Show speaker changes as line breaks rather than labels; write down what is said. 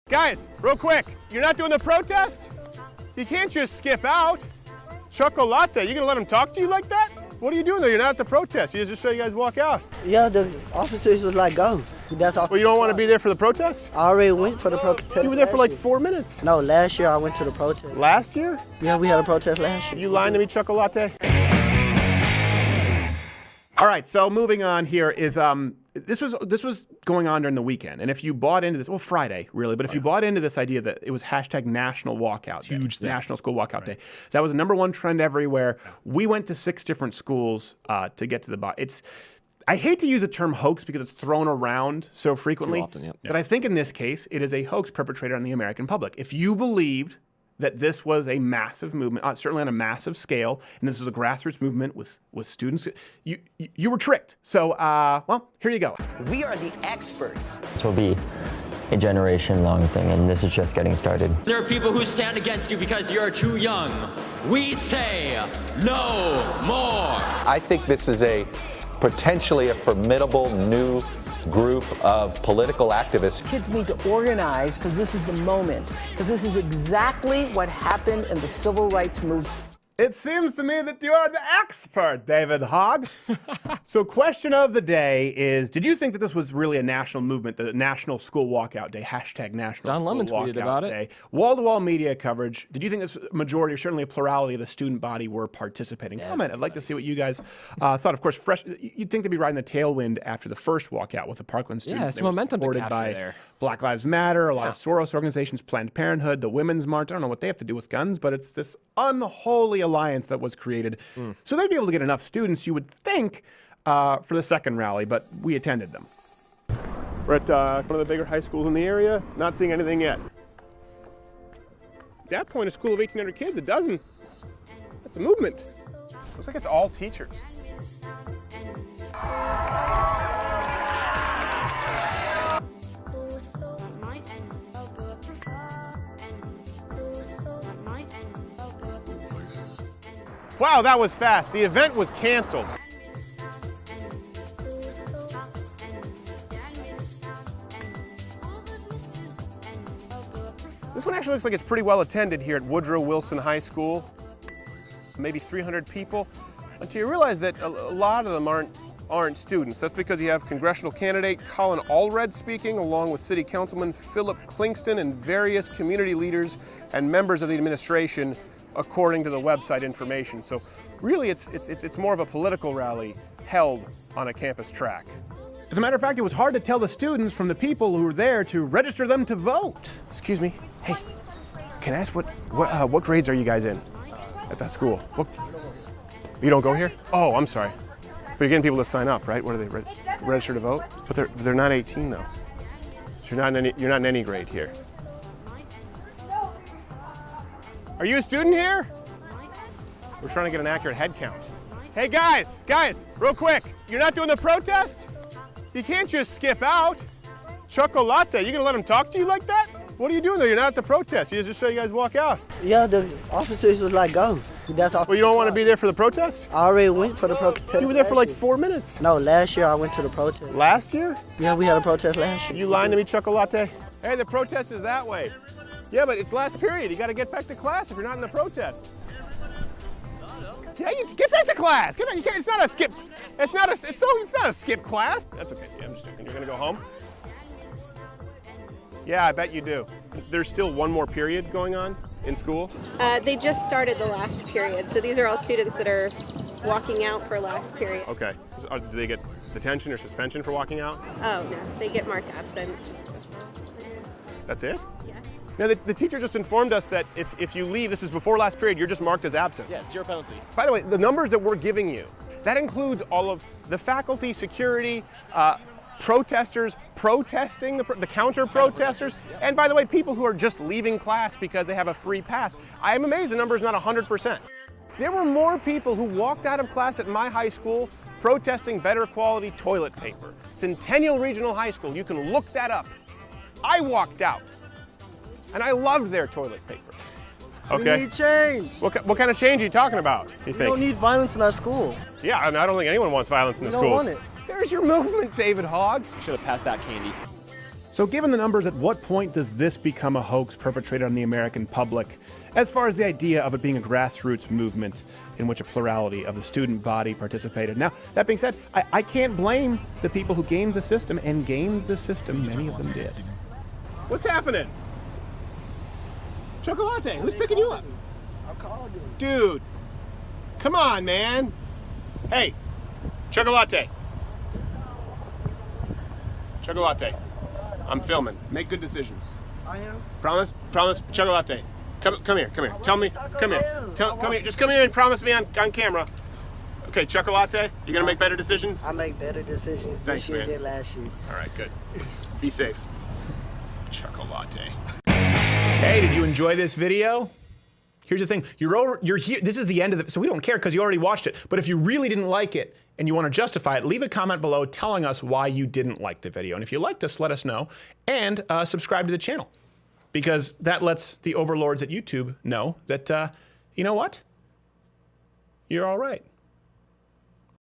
Guys, real quick, you're not doing the protest? You can't just skip out. Chocolate, you gonna let them talk to you like that? What are you doing there? You're not at the protest. You just saw you guys walk out.
Yeah, the officers was like, go. That's all.
Well, you don't want to be there for the protest?
I already went for the protest.
You were there for like
last
4 minutes.
year. No, last year I went to the protest.
Last year?
Yeah, we had a protest last year.
You lying to me, Chocolate? All right, so moving on here is this was going on during the weekend, and if you bought into this, well, Friday really, but if you bought into this idea that it was hashtag National Walkout Day, huge National School Walkout Day, that was the #1 trend everywhere. We went to 6 different schools to get to the bottom. I hate to use the term hoax because it's thrown around so frequently, but I think in this case it is a hoax perpetrated on the American public. If you believed that this was a massive movement, certainly on a massive scale, and this was a grassroots movement with students, you were tricked. So, well, here you go.
We are the experts.
This will be a generation-long thing, and this is just getting started.
There are people who stand against you because you're too young. We say no more.
I think this is potentially a formidable new group of political activists.
Kids need to organize because this is the moment, because this is exactly what happened in the civil rights movement.
It seems to me that you are the expert, David Hogg. So question of the day is, did you think that this was really a national movement, the National School Walkout Day, hashtag National
John
School
Lemon tweeted
Walkout
about it.
Day? Wall-to-wall media coverage. Did you think this majority, or certainly a plurality of the student body were participating? Comment. I'd like to see what you guys thought. Of course, you'd think they'd be riding the tailwind after the first walkout with the Parkland students.
Yeah, it's momentum to
supported
capture
by
there.
Black Lives Matter, a lot of Soros organizations, Planned Parenthood, the Women's March. I don't know what they have to do with guns, but it's this unholy alliance that was created. So they'd be able to get enough students, you would think, for the second rally, but we attended them. We're at one of the bigger high schools in the area, not seeing anything yet. At that point, a school of 1,800 kids, a dozen. That's a movement. Looks like it's all teachers. Wow, that was fast. The event was canceled. This one actually looks like it's pretty well attended here at Woodrow Wilson High School. Maybe 300 people. Until you realize that a lot of them aren't students. That's because you have congressional candidate Colin Allred speaking, along with City Councilman Philip Klingston and various community leaders and members of the administration, according to the website information. So really it's more of a political rally held on a campus track. As a matter of fact, it was hard to tell the students from the people who were there to register them to vote. Excuse me, hey, can I ask what grades are you guys in at that school? You don't go here? Oh, I'm sorry. But you're getting people to sign up, right? What are they, register to vote? But they're not 18 though. So you're not in any grade here. Are you a student here? We're trying to get an accurate head count. Hey guys, real quick, you're not doing the protest? You can't just skip out. Chocolate, you gonna let them talk to you like that? What are you doing there? You're not at the protest. You just saw you guys walk out.
Yeah, the officers was like, go. That's all.
Well, you don't want to be there for the protest?
I already went for the protest.
You were there for like
last
4 minutes.
year. No, last year I went to the protest.
Last year?
Yeah, we had a protest last year.
You lying to me, Chocolate? Hey, the protest is that way. Yeah, but it's last period. You got to get back to class if you're not in the protest. Yeah, you get back to class. Get back. You can't. It's not a skip. It's not a skip class. That's okay. Yeah, I'm just joking. You're gonna go home. Yeah, I bet you do. There's still one more period going on in school.
They just started the last period, so these are all students that are walking out for last period.
Okay. So, do they get detention or suspension for walking out?
Oh no, they get marked absent.
That's it?
Yeah.
Now, the teacher just informed us that if you leave, this is before last period, you're just marked as absent.
Yeah, 0 penalty.
By the way, the numbers that we're giving you, that includes all of the faculty, security, protesters protesting, the counter-protesters, and by the way, people who are just leaving class because they have a free pass. I am amazed the number is not 100%. There were more people who walked out of class at my high school protesting better quality toilet paper. Centennial Regional High School, you can look that up. I walked out, and I loved their toilet paper. Okay.
We need change.
What kind of change are you talking about, you think?
We don't need violence in our school.
Yeah, and I don't think anyone wants violence in the schools.
We don't want it.
There's your movement, David Hogg.
Should have passed out candy.
So given the numbers, at what point does this become a hoax perpetrated on the American public, as far as the idea of it being a grassroots movement in which a plurality of the student body participated? Now, that being said, I can't blame the people who gamed the system, and gamed the system, many of them did. What's happening? Chocolate, who's picking you up?
I called you.
Dude, come on, man. Hey, Chocolate. Chocolate. I'm filming. Make good decisions.
I am.
Promise? Promise? Chocolate. Come here. Tell me. Come here. Come here. Just come here and promise me on camera. Okay, Chocolate, you gonna make better decisions?
I make better decisions this year than last year.
All right, good. Be safe. Chocolate. Hey, did you enjoy this video? Here's the thing, you're here, this is the end of it, so we don't care because you already watched it. But if you really didn't like it and you want to justify it, leave a comment below telling us why you didn't like the video. And if you liked us, let us know. And subscribe to the channel, because that lets the overlords at YouTube know that, you know what? You're all right.